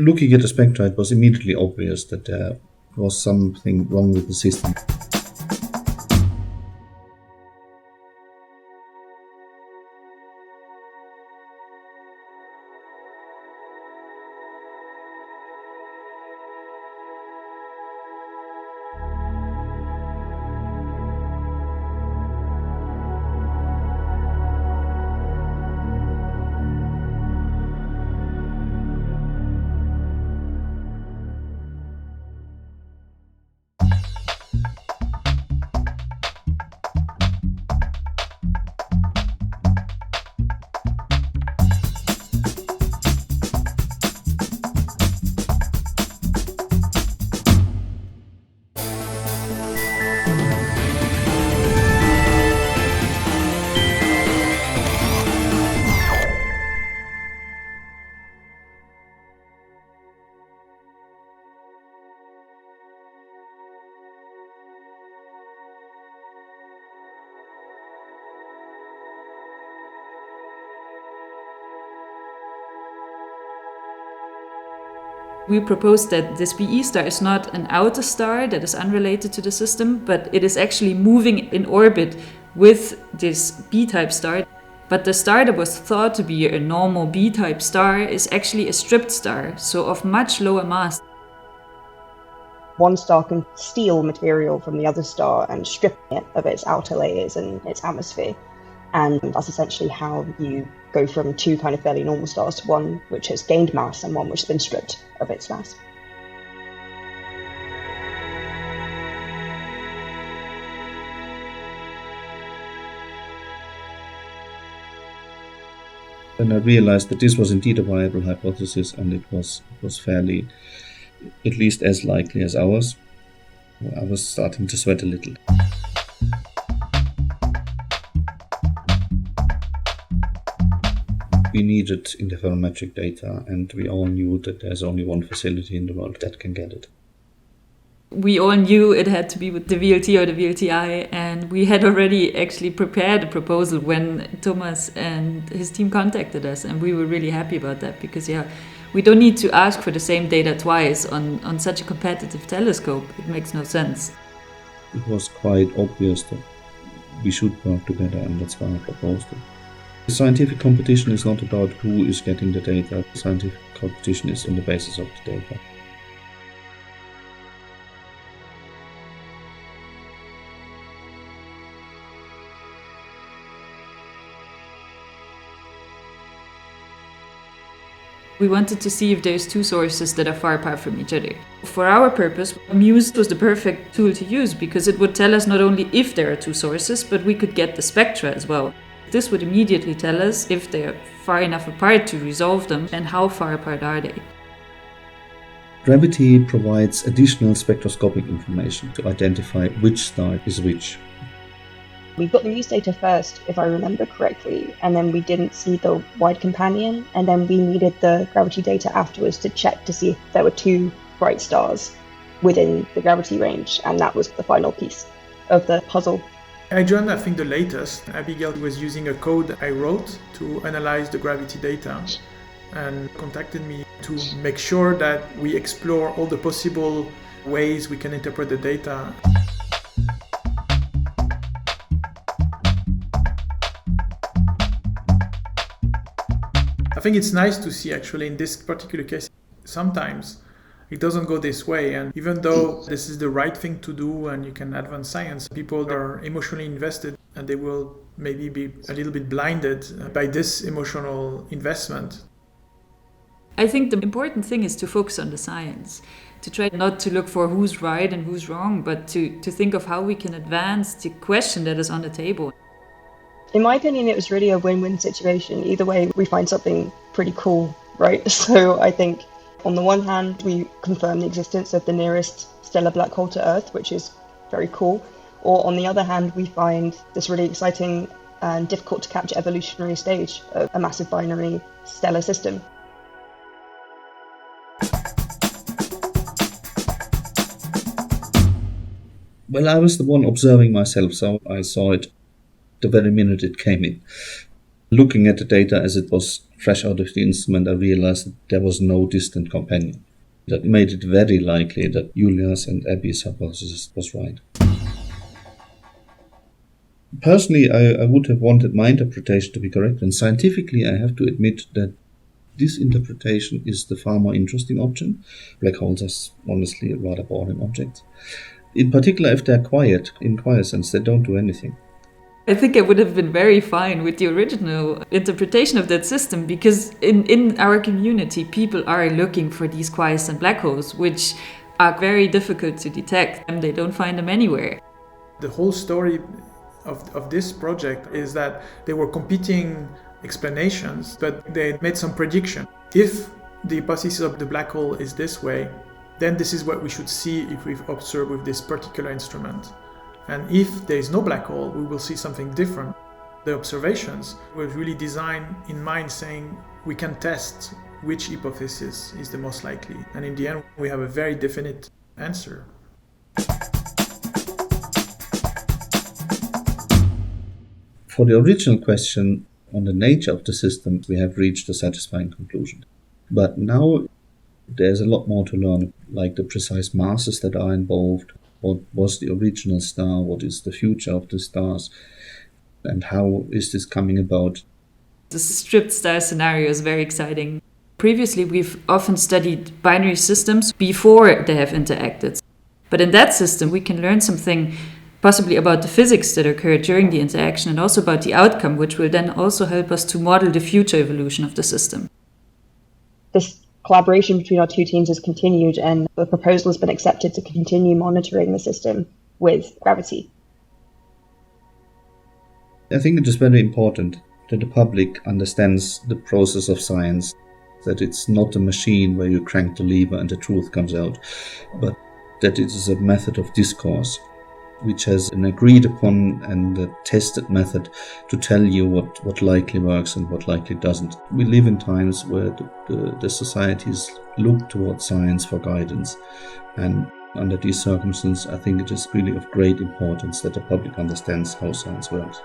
Looking at the spectra, it was immediately obvious that there was something wrong with the system. We proposed that this BE star is not an outer star that is unrelated to the system, but it is actually moving in orbit with this B-type star. But the star that was thought to be a normal B-type star is actually a stripped star, so of much lower mass. One star can steal material from the other star and strip it of its outer layers and its atmosphere. And that's essentially how you go from two kind of fairly normal stars to one which has gained mass and one which has been stripped of its mass. And I realized that this was indeed a viable hypothesis, and it was fairly, at least as likely as ours. I was starting to sweat a little. We needed interferometric data, and we all knew that there's only one facility in the world that can get it. We all knew it had to be with the VLT or the VLTI, and we had already actually prepared a proposal when Thomas and his team contacted us, and we were really happy about that because, we don't need to ask for the same data twice on such a competitive telescope. It makes no sense. It was quite obvious that we should work together, and that's why I proposed it. The scientific competition is not about who is getting the data. The scientific competition is on the basis of the data. We wanted to see if there's two sources that are far apart from each other. For our purpose, MUSE was the perfect tool to use because it would tell us not only if there are two sources, but we could get the spectra as well. This would immediately tell us if they are far enough apart to resolve them and how far apart are they. Gravity provides additional spectroscopic information to identify which star is which. We got the MUSE data first, if I remember correctly, and then we didn't see the wide companion, and then we needed the gravity data afterwards to check to see if there were two bright stars within the gravity range, and that was the final piece of the puzzle. I joined, I think, the latest. Abigail was using a code I wrote to analyze the gravity data and contacted me to make sure that we explore all the possible ways we can interpret the data. I think it's nice to see, actually, in this particular case, sometimes it doesn't go this way, and even though this is the right thing to do and you can advance science, people are emotionally invested and they will maybe be a little bit blinded by this emotional investment. I think the important thing is to focus on the science, to try not to look for who's right and who's wrong, but to think of how we can advance the question that is on the table. In my opinion, it was really a win-win situation. Either way, we find something pretty cool, right? So I think on the one hand, we confirm the existence of the nearest stellar black hole to Earth, which is very cool. Or on the other hand, we find this really exciting and difficult to capture evolutionary stage of a massive binary stellar system. Well, I was the one observing myself, so I saw it the very minute it came in. Looking at the data as it was fresh out of the instrument, I realized that there was no distant companion. That made it very likely that Julia's and Abby's hypothesis was right. Personally, I would have wanted my interpretation to be correct, and scientifically I have to admit that this interpretation is the far more interesting option. Black holes are honestly rather boring objects. In particular, if they're quiet, in quiescence, they don't do anything. I think I would have been very fine with the original interpretation of that system, because in our community, people are looking for these quiescent black holes, which are very difficult to detect, and they don't find them anywhere. The whole story of this project is that they were competing explanations, but they made some prediction. If the hypothesis of the black hole is this way, then this is what we should see if we observe with this particular instrument. And if there is no black hole, we will see something different. The observations were really designed in mind saying we can test which hypothesis is the most likely. And in the end, we have a very definite answer. For the original question on the nature of the system, we have reached a satisfying conclusion. But now there's a lot more to learn, like the precise masses that are involved, what was the original star, what is the future of the stars, and how is this coming about. The stripped star scenario is very exciting. Previously, we've often studied binary systems before they have interacted. But in that system, we can learn something possibly about the physics that occurred during the interaction and also about the outcome, which will then also help us to model the future evolution of the system. This collaboration between our two teams has continued, and the proposal has been accepted to continue monitoring the system with gravity. I think it is very important that the public understands the process of science, that it's not a machine where you crank the lever and the truth comes out, but that it is a method of discourse, which has an agreed upon and a tested method to tell you what likely works and what likely doesn't. We live in times where the societies look towards science for guidance, and under these circumstances I think it is really of great importance that the public understands how science works.